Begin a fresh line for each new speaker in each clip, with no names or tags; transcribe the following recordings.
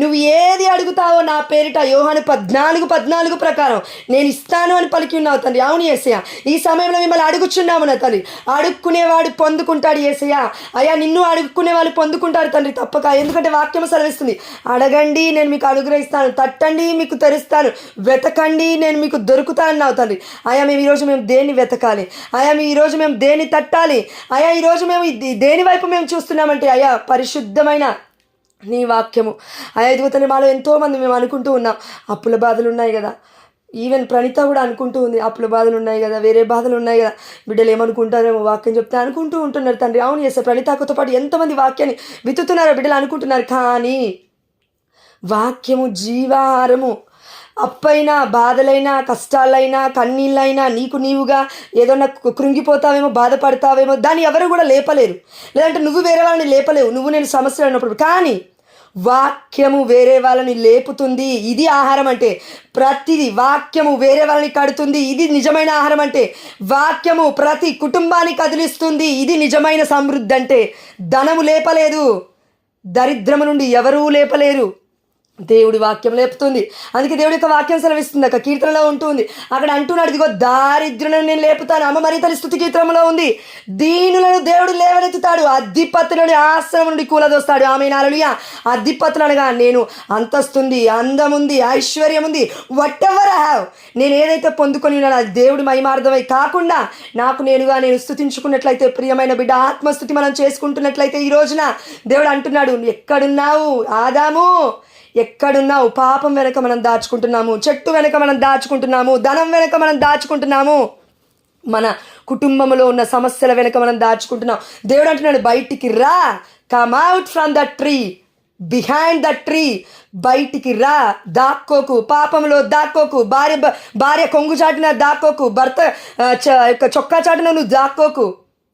నువ్వు ఏది అడుగుతావో నా పేరిట యోహాను 14:14 ప్రకారం నేను ఇస్తాను అని పలికి ఉన్నావు తండ్రి. అవును యేసయ్య, ఈ సమయంలో మిమ్మల్ని అడుగుచున్నాము నా తండ్రి. అడుక్కునేవాడు పొందుకుంటాడు యేసయ్య. అయ్యా, నిన్ను అడుక్కునే వాళ్ళు పొందుకుంటారు తండ్రి తప్పక. ఎందుకంటే వాక్యం సెలవిస్తుంది, అడగండి నేను మీకు అనుగ్రహిస్తాను, తట్టండి మీకు తెరుస్తాను, వెతకండి నేను మీకు దొరుకుతాను అన్నావు తండ్రి. అయ్యా, ఈరోజు మేము దేన్ని వెతకాలి? అయ్యా, ఈరోజు మేము దేన్ని తట్టాలి? అయ్యా, ఈరోజు మేము దేని వైపు మేము చూస్తున్నామంటే అయ్యా పరిశుద్ధమైన నీ వాక్యము. అయ్యా, ఇదిగో తండ్రి, మాలో ఎంతోమంది మేము అనుకుంటూ ఉన్నాం అప్పుల బాధలు ఉన్నాయి కదా. ఈవెన్ ప్రణీత కూడా అనుకుంటూ ఉంది, అప్పుల బాధలు ఉన్నాయి కదా, వేరే బాధలు ఉన్నాయి కదా, బిడ్డలు ఏమనుకుంటారేమో వాక్యం చెప్తే అనుకుంటూ ఉంటున్నారు తండ్రి. అవును చేస్తే ప్రణీతతో పాటు ఎంతమంది వాక్యాన్ని విత్తుతున్నారో బిడ్డలు అనుకుంటున్నారు. కానీ వాక్యము జీవాహారము. అప్పైనా, బాధలైనా, కష్టాలైనా, కన్నీళ్ళైనా, నీవుగా ఏదన్నా కృంగిపోతావేమో, బాధపడతావేమో, దాన్ని ఎవరు కూడా లేపలేరు. లేదంటే నువ్వు వేరే వాళ్ళని లేపలేవు, నువ్వు నేను సమస్యలు అన్నప్పుడు. కానీ వాక్యము వేరే వాళ్ళని లేపుతుంది. ఇది ఆహారం అంటే. ప్రతిదీ వాక్యము వేరే వాళ్ళని కడుతుంది. ఇది నిజమైన ఆహారం అంటే. వాక్యము ప్రతి కుటుంబాన్ని కదిలిస్తుంది. ఇది నిజమైన సమృద్ధి అంటే. ధనము లేపలేదు, దరిద్రము నుండి ఎవరూ లేపలేరు, దేవుడి వాక్యం లేపుతుంది. అందుకే దేవుడి యొక్క వాక్యం సెలవిస్తుంది. అక్కడ కీర్తనలో ఉంటుంది, అక్కడ అంటున్నాడు, ఇదిగో దారిద్ర్యులను నేను లేపుతాను. అమ్మ మరి తల్లి స్తుతి కీర్తనలో ఉంది, దీనులను దేవుడు లేవనెత్తుతాడు, అధిపతులను ఆశ్రమం నుండి కూలదోస్తాడు. ఆమేన్, హల్లెలూయా. అధిపతులు అనగా నేను అంతస్తుంది, అందముంది, ఐశ్వర్యం ఉంది, వాట్ ఎవర్ ఐ హ్యావ్, నేను ఏదైతే పొందుకొని ఉన్నానో అది దేవుడి మహిమార్థమై కాకుండా నాకు నేనుగా నేను స్తుతించుకున్నట్లయితే, ప్రియమైన బిడ్డ ఆత్మస్థుతి మనం చేసుకుంటున్నట్లయితే, ఈ రోజున దేవుడు అంటున్నాడు, ఎక్కడున్నావు ఆదాము, ఎక్కడున్నావు? పాపం వెనక మనం దాచుకుంటున్నాము, చెట్టు వెనక మనం దాచుకుంటున్నాము, ధనం వెనక మనం దాచుకుంటున్నాము, మన కుటుంబంలో ఉన్న సమస్యల వెనక మనం దాచుకుంటున్నాం. దేవుడు అంటున్నాడు, బయటికి రా, come out from the tree, behind the tree, బయటికి రా, దాక్కోకు, పాపంలో దాక్కోకు, భార్య కొంగు చాటున దాక్కోకు, భర్త చొక్కా చాటున నువ్వు దాక్కోకు.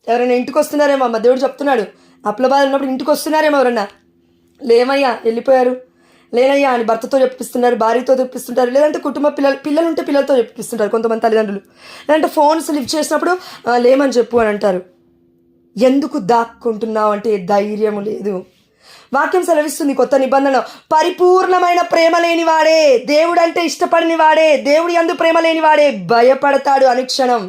ఎవరైనా ఇంటికి వస్తున్నారేమో అమ్మ, దేవుడు చెప్తున్నాడు, అప్పుల బాధ ఉన్నప్పుడు ఇంటికి వస్తున్నారేమో ఎవరన్నా, లేమయ్యా వెళ్ళిపోయారు, లేనయ్యా అని భర్తతో చెప్పిస్తున్నారు, భార్యతో చెప్పిస్తుంటారు, లేదంటే కుటుంబ పిల్లలుంటే పిల్లలతో చెప్పిస్తుంటారు కొంతమంది తల్లిదండ్రులు, లేదంటే ఫోన్స్ లిఫ్ట్ చేసినప్పుడు లేమని చెప్పు అని అంటారు. ఎందుకు దాక్కుంటున్నావు అంటే ధైర్యం లేదు. వాక్యం సెలవిస్తుంది కొత్త నిబంధనలో, పరిపూర్ణమైన ప్రేమ లేనివాడే, దేవుడు అంటే ఇష్టపడిన వాడే, దేవుడి యందు ప్రేమ లేనివాడే భయపడతాడు అనుక్షణం.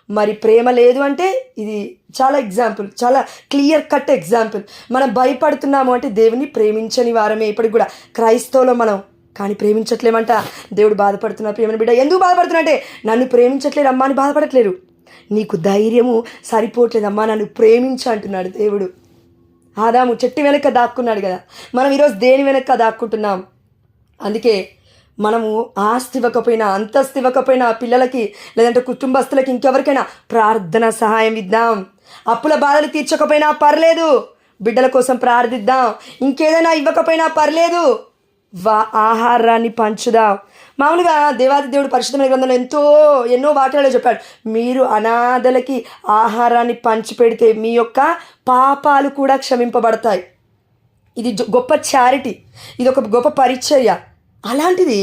మరి ప్రేమ లేదు అంటే ఇది చాలా ఎగ్జాంపుల్, చాలా క్లియర్ కట్ ఎగ్జాంపుల్. మనం భయపడుతున్నాము అంటే దేవుని ప్రేమించని వారమే ఇప్పటికి కూడా క్రైస్తవులో మనం. కానీ ప్రేమించట్లేమంట. దేవుడు బాధపడుతున్నా, ప్రేమని బిడ్డ ఎందుకు బాధపడుతున్నా అంటే, నన్ను ప్రేమించట్లేదు అమ్మా అని బాధపడట్లేరు, నీకు ధైర్యము సరిపోవట్లేదు అమ్మా నన్ను ప్రేమించు అంటున్నాడు దేవుడు. ఆదాము చెట్టు వెనక దాక్కున్నాడు కదా, మనం ఈరోజు దేని వెనక దాక్కుంటున్నాం? అందుకే మనము ఆస్తి ఇవ్వకపోయినా, అంతస్తు ఇవ్వకపోయినా, పిల్లలకి లేదంటే కుటుంబస్తులకి ఇంకెవరికైనా ప్రార్థన సహాయం ఇద్దాం. అప్పుల బాధలు తీర్చకపోయినా పర్లేదు, బిడ్డల కోసం ప్రార్థిద్దాం. ఇంకేదైనా ఇవ్వకపోయినా పర్లేదు, ఆహారాన్ని పంచుదాం. మామూలుగా దేవాది దేవుడు పరిశుద్ధమైన గ్రంథంలో ఎన్నో వాక్యాలలో చెప్పాడు, మీరు అనాథలకి ఆహారాన్ని పంచిపెడితే మీ యొక్క పాపాలు కూడా క్షమింపబడతాయి. ఇది గొప్ప చారిటీ, ఇది ఒక గొప్ప పరిచర్య. అలాంటిది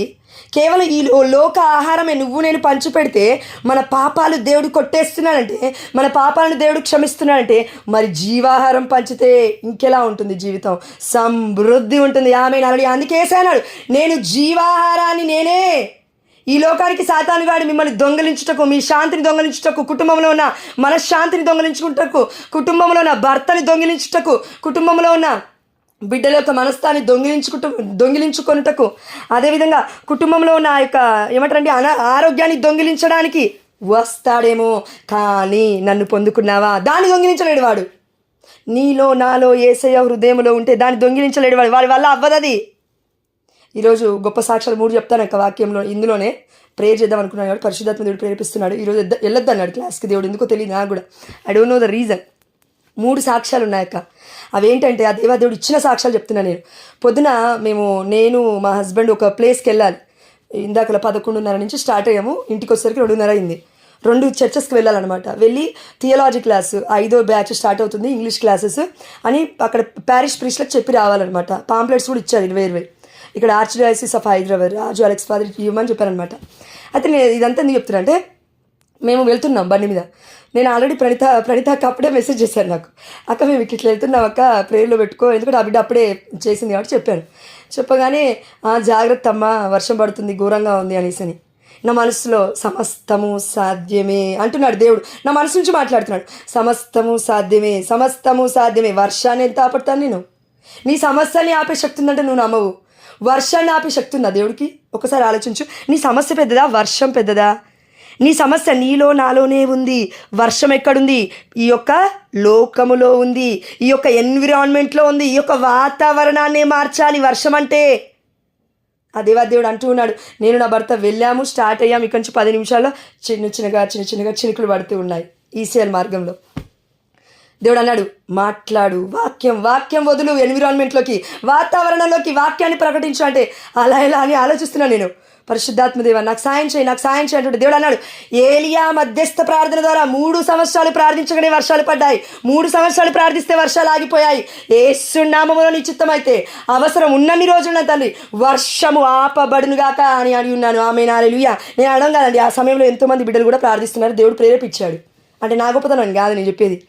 కేవలం ఈ లోక ఆహారమే నువ్వు నేను పంచిపెడితే మన పాపాలు దేవుడు కొట్టేస్తున్నాడంటే, మన పాపాలను దేవుడు క్షమిస్తున్నాడంటే, మరి జీవాహారం పంచితే ఇంకెలా ఉంటుంది జీవితం? సమృద్ధి ఉంటుంది. ఆమె నలడి అందుకే అన్నాడు, నేను జీవాహారాన్ని నేనే. ఈ లోకానికి సాతానుగాడు మిమ్మల్ని దొంగలించుటకు, మీ శాంతిని దొంగలించుటకు, కుటుంబంలో ఉన్న మనశ్శాంతిని దొంగలించుకుంటకు, కుటుంబంలో ఉన్న భర్తని దొంగిలించుటకు, కుటుంబంలో ఉన్న బిడ్డల యొక్క మనస్తాన్ని దొంగిలించుకొనుటకు, అదేవిధంగా కుటుంబంలో ఉన్న ఆ యొక్క ఏమంటారండి ఆరోగ్యాన్ని దొంగిలించడానికి వస్తాడేమో. కానీ నన్ను పొందుకున్నావా, దాన్ని దొంగిలించలేడు వాడు. నీలో నాలో యేసయ్య హృదయంలో ఉంటే దాన్ని దొంగిలించలేడు వాడు, వాడి వల్ల అవ్వదది. ఈరోజు గొప్ప సాక్ష్యాలు 3 చెప్తాను యొక్క వాక్యంలో. ఇందులోనే ప్రేయర్ చేద్దాం అనుకున్నాను కాబట్టి పరిశుద్ధాత్మ దేవుడు ప్రేరేపిస్తున్నాడు. ఈరోజు వెళ్ళొద్దు అన్నాడు క్లాస్కి దేవుడు, ఎందుకో తెలియదు నాకు కూడా, I don't know the reason. 3 సాక్ష్యాలు ఉన్నాయక్క. అవేంటంటే ఆ దేవాదేవుడు ఇచ్చిన సాక్ష్యాలు చెప్తున్నాను నేను. పొద్దున నేను మా హస్బెండ్ ఒక ప్లేస్కి వెళ్ళాలి. ఇందాకలా 11:30 నుంచి స్టార్ట్ అయ్యాము, ఇంటికి వచ్చేసరికి 2:30 అయింది. 2 చర్చెస్కి వెళ్ళాలన్నమాట. వెళ్ళి థియాలజీ క్లాసు 5వ బ్యాచ్ స్టార్ట్ అవుతుంది, ఇంగ్లీష్ క్లాసెస్ అని అక్కడ ప్యారిష్ ప్రీస్ట్లకు చెప్పి రావాలన్నమాట. పాంప్లెట్స్ కూడా ఇచ్చారు 20,000. ఇక్కడ arch diocese of Hyderabad Raju Alex father ఇవ్వమని చెప్పారనమాట. అయితే నేను ఇదంతా ఎందుకు చెప్తున్నా అంటే, మేము వెళ్తున్నాం బండి మీద. నేను ఆల్రెడీ ప్రణితకి అప్పుడే మెసేజ్ చేశాను నాకు, అక్క మేము ఇట్లా వెళ్తున్నాం అక్క, ప్రేయర్లో పెట్టుకో, ఎందుకంటే ఆ బిడ్డ అప్పుడే చేసింది కాబట్టి చెప్పాను. చెప్పగానే జాగ్రత్త అమ్మ, వర్షం పడుతుంది, ఘోరంగా ఉంది అనేసి నా మనసులో సమస్తము సాధ్యమే అంటున్నాడు దేవుడు. నా మనసు నుంచి మాట్లాడుతున్నాడు. సమస్తము సాధ్యమే, సమస్తము సాధ్యమే. వర్షాన్ని ఎంత ఆపడతాను నేను? నీ సమస్యని ఆపే శక్తి ఉందంటే నువ్వు నమ్మవు. వర్షాన్ని ఆపే శక్తి ఉందా దేవుడికి? ఒకసారి ఆలోచించు. నీ సమస్య పెద్దదా, వర్షం పెద్దదా? నీ సమస్య నీలో నాలోనే ఉంది. వర్షం ఎక్కడుంది? ఈ యొక్క లోకములో ఉంది, ఈ యొక్క ఎన్విరాన్మెంట్లో ఉంది. ఈ యొక్క వాతావరణాన్ని మార్చాలి వర్షం అంటే. ఆ దేవాదేవుడు అంటూ ఉన్నాడు, నేను నా భర్త వెళ్ళాము, స్టార్ట్ అయ్యాము, ఇక్కడి నుంచి 10 నిమిషాల్లో చిన్న చిన్నగా చినుకులు పడుతూ ఉన్నాయి ఈసీఎల్ మార్గంలో. దేవుడు అన్నాడు, మాట్లాడు, వాక్యం వదులు, ఎన్విరాన్మెంట్లోకి, వాతావరణంలోకి వాక్యాన్ని ప్రకటించు అంటే అలా ఎలా అని ఆలోచిస్తున్నాను నేను. పరిశుద్ధాత్మదేవ నాకు సాయం చేయి అంటే దేవుడు అన్నాడు, ఏలియా మధ్యస్థ ప్రార్థన ద్వారా 3 సంవత్సరాలు ప్రార్థించగానే వర్షాలు పడ్డాయి. 3 సంవత్సరాలు ప్రార్థిస్తే వర్షాలు ఆగిపోయాయి. యేసు నామములో నీ చిత్తమైతే అవసరం ఉన్నన్ని రోజులు తండ్రి వర్షము ఆపబడునుగాక అని అడిగి ఉన్నాను. ఆమేన్, హల్లెలూయా. నేను అడగం కాదండి, ఆ సమయంలో ఎంతోమంది బిడ్డలు కూడా ప్రార్థిస్తున్నారు. దేవుడు ప్రేరేపించాడు. అంటే నా గొప్పతనం కాదు నేను చెప్పేది.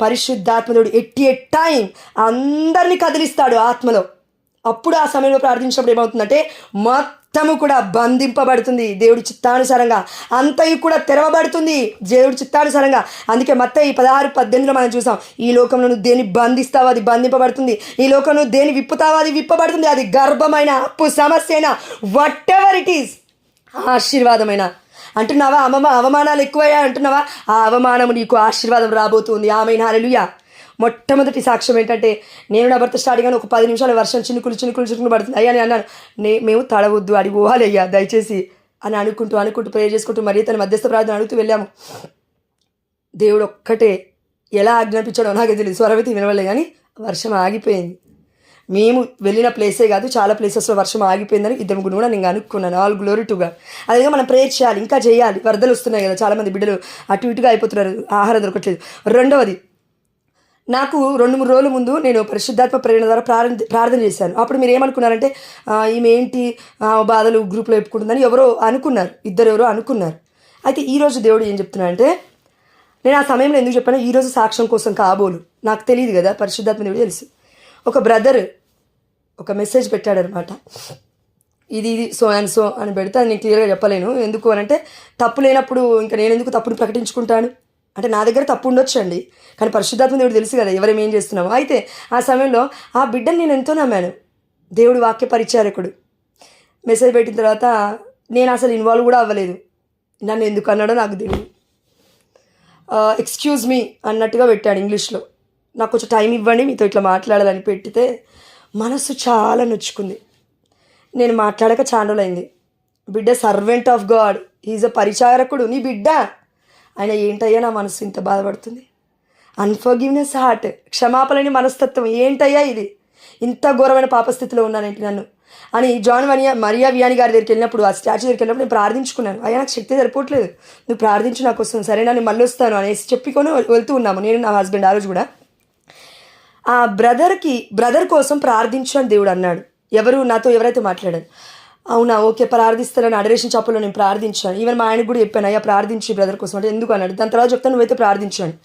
పరిశుద్ధాత్మదేవుడు ఎట్టి టైం అందరినీ కదిలిస్తాడు ఆత్మలో. అప్పుడు ఆ సమయంలో ప్రార్థించినప్పుడు ఏమవుతుందంటే మొత్తము కూడా బంధింపబడుతుంది దేవుడి చిత్తానుసారంగా, అంతయు కూడా తెరవబడుతుంది దేవుడి చిత్తానుసారంగా. అందుకే మత్తయి 16:18 మనం చూసాం, ఈ లోకంలో నువ్వు దేన్ని బంధిస్తావో అది బంధింపబడుతుంది, ఈ లోకంలో నువ్వు దేన్ని విప్పుతావో అది విప్పబడుతుంది. అది గర్భమైన, అప్పు, సమస్య అయినా, వాట్ ఎవర్ ఇట్ ఈస్, ఆశీర్వాదమైన. అంటున్నావా అవమానాలు ఎక్కువయ్యా అంటున్నావా? ఆ అవమానము నీకు ఆశీర్వాదం రాబోతుంది. ఆమేన్, హల్లెలూయా. మొట్టమొదటి సాక్ష్యం ఏంటంటే, నేను నా భర్త స్టార్టింగ్ ఒక 10 నిమిషాల వర్షం చినుకులు పడుతుంది అయ్యా అని అన్నాను. మేము తడవద్దు, అడిగి పోవాలి అయ్యా దయచేసి అని అనుకుంటూ ప్రేయర్ చేసుకుంటూ మరీ తన మధ్యస్థ ప్రార్థన అడుగుతూ వెళ్ళాము. దేవుడు ఒక్కటే ఎలా ఆజ్ఞాపించాడో నాకు తెలియదు, స్వరవతి వినవలే, కానీ వర్షం ఆగిపోయింది. మేము వెళ్ళిన ప్లేసే కాదు, చాలా ప్లేసెస్లో వర్షం ఆగిపోయిందని 2 కూడా నేను అనుకున్నాను. All glory to God. అదేగా మనం ప్రేయర్ చేయాలి, ఇంకా చేయాలి. వరదలు వస్తున్నాయి కదా, చాలామంది బిడ్డలు అటు ఇటుగా అయిపోతున్నారు, ఆహారం దొరకట్లేదు. రెండవది, నాకు 2-3 రోజుల ముందు నేను పరిశుద్ధాత్మ ప్రేరణ ద్వారా ప్రార్థన చేశాను. అప్పుడు మీరు ఏమనుకున్నారంటే, ఈమె ఏంటి బాధలు గ్రూప్లో చెప్పుకుంటుందని ఇద్దరు అనుకున్నారు. అయితే ఈరోజు దేవుడు ఏం చెప్తున్నాడంటే, నేను ఆ సమయంలో ఎందుకు చెప్పాను, ఈరోజు సాక్ష్యం కోసం కాబోలు. నాకు తెలియదు కదా, పరిశుద్ధాత్మ దేవుడు తెలుసు. ఒక బ్రదర్ ఒక మెసేజ్ పెట్టాడనమాట, ఇది సో అండ్ సో అని పెడితే నేను క్లియర్గా చెప్పలేను. ఎందుకు అని అంటే, తప్పు లేనప్పుడు ఇంకా నేను ఎందుకు తప్పుని ప్రకటించుకుంటాను అంటే, నా దగ్గర తప్పు ఉండొచ్చండి, కానీ పరిశుద్ధాత్మ దేవుడు తెలుసు కదా ఎవరేం ఏం చేస్తున్నాము. అయితే ఆ సమయంలో ఆ బిడ్డని నేను ఎంతో నమ్మాను. దేవుడు వాక్య పరిచారకుడు. మెసేజ్ పెట్టిన తర్వాత నేను అసలు ఇన్వాల్వ్ కూడా అవ్వలేదు. నన్ను ఎందుకు అన్నాడో నాకు తెలియదు. ఎక్స్క్యూజ్ మీ అన్నట్టుగా పెట్టాడు ఇంగ్లీష్లో. నాకు కొంచెం టైం ఇవ్వండి, మీతో ఇట్లా మాట్లాడాలని పెట్టితే మనసు చాలా నొచ్చుకుంది. నేను మాట్లాడక చాలా రోజులైంది. బిడ్డ servant of God, is a పరిచారకుడు, నీ బిడ్డ. ఆయన ఏంటయ్యా నా మనసు ఇంత బాధపడుతుంది, అన్ఫర్గివ్నెస్ హార్ట్, క్షమాపణని మనస్తత్వం ఏంటయ్యా ఇది, ఇంత ఘోరమైన పాపస్థితిలో ఉన్నానేంటి నన్ను అని మరియా వియాని గారి దగ్గరికి వెళ్ళినప్పుడు, ఆ స్టాచ్యూ దగ్గరికి వెళ్ళినప్పుడు నేను ప్రార్థించుకున్నాను. అయ్యా నాకు శక్తి సరిపోవట్లేదు, నువ్వు ప్రార్థించు నాకు వస్తుంది, సరేనా నేను మళ్ళీ వస్తాను అనేసి చెప్పుకొని వెళ్తూ ఉన్నాము నేను నా హస్బెండ్. ఆ రోజు కూడా ఆ బ్రదర్ కోసం ప్రార్థించు అని దేవుడు అన్నాడు. నాతో ఎవరైతే మాట్లాడారు, అవునా ఓకే ప్రార్థిస్తానని అడరేషన్ చాపల్లో నేను ప్రార్థించాను. ఈవెన్ మా ఆయనకు కూడా చెప్పాను, అయ్యా ప్రార్థించు బ్రదర్ కోసం అంటే. ఎందుకు అన్నాడు, దాని తర్వాత చెప్తాను నువ్వైతే ప్రార్థించాను.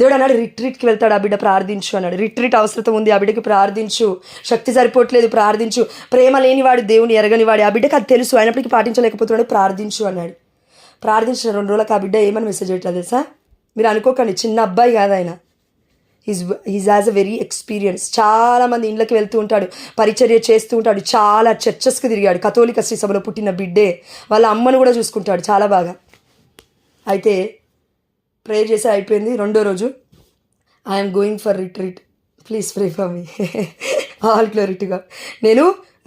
దేవుడు అన్నాడు, రిట్రీట్కి వెళ్తాడు ఆ బిడ్డ, ప్రార్థించు అన్నాడు. రిట్రీట్ అవసరం ఉంది ఆ బిడ్డకి, ప్రార్థించు. శక్తి సరిపోవట్లేదు, ప్రార్థించు. ప్రేమ లేనివాడు దేవుని ఎరగనివాడు, ఆ బిడ్డకి అది తెలుసు, అయినప్పటికీ పాటించలేకపోతున్నాడు, ప్రార్థించు అన్నాడు. ప్రార్థించిన 2 రోజులకు ఆ బిడ్డ ఏమని మెసేజ్ పెట్టాలి తెలుసా? మీరు అనుకోకండి, చిన్న అబ్బాయి కాదు ఆయన, is has a very experience. చాలామంది ఇండ్లకి వెళ్తూ ఉంటాడు, పరిచర్య చేస్తూ ఉంటాడు, చాలా చర్చెస్కి తిరిగాడు, కథోలిక శ్రీ సభలో పుట్టిన బిడ్డే, వాళ్ళ అమ్మను కూడా చూసుకుంటాడు చాలా బాగా. అయితే ప్రేయర్ చేసి అయిపోయింది. 2వ రోజు, I'm going for retreat, please pray for me. All glory to God. నేను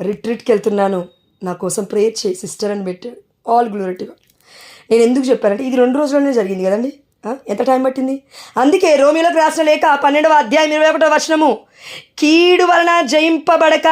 రిట్రీట్కి వెళ్తున్నాను, నా కోసం ప్రేయర్ చేయి సిస్టర్ అని పెట్టాడు. All glory to God. నేను ఎందుకు చెప్పానంటే, ఇది 2 రోజుల్లోనే జరిగింది కదండి, ఎంత టైం పట్టింది? అందుకే రోమీయులకు రాసిన లేఖ 12వ అధ్యాయం 21వ వచనము, కీడు వలన జయింపబడక